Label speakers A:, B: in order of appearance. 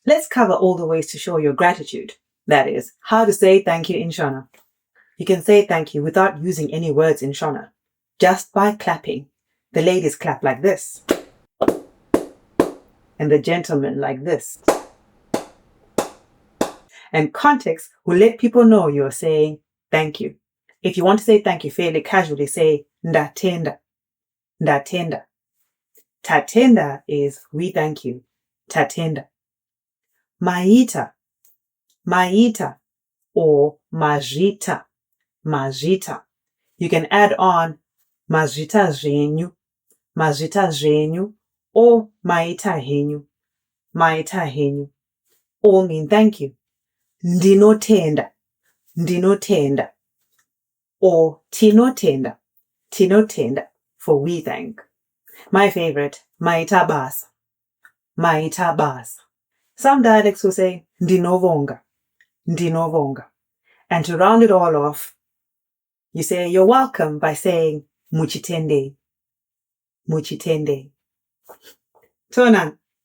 A: Let's cover all the ways to show your gratitude. That is, how to say thank you in Shona. You can say thank you without using any words in Shona, just by clapping. The ladies clap like this, and the gentlemen like this. And context will let people know you're saying thank you. If you want to say thank you fairly casually, say ndatenda. Ndatenda. Tatenda is we thank you. Tatenda. Maita. Maita or mazvita. Mazvita. You can add on mazvita zvenyu. Mazvita zvenyu or maita henyu. Maita henyu. All mean thank you. Ndinotenda. Ndinotenda. Or tinotenda. Tinotenda for we thank. My favorite, maita basa. Maita basa. Some dialects will say ndinovonga. Ndinovonga. And to round it all off, you say you're welcome by saying muchitende. Muchitende. Tonan.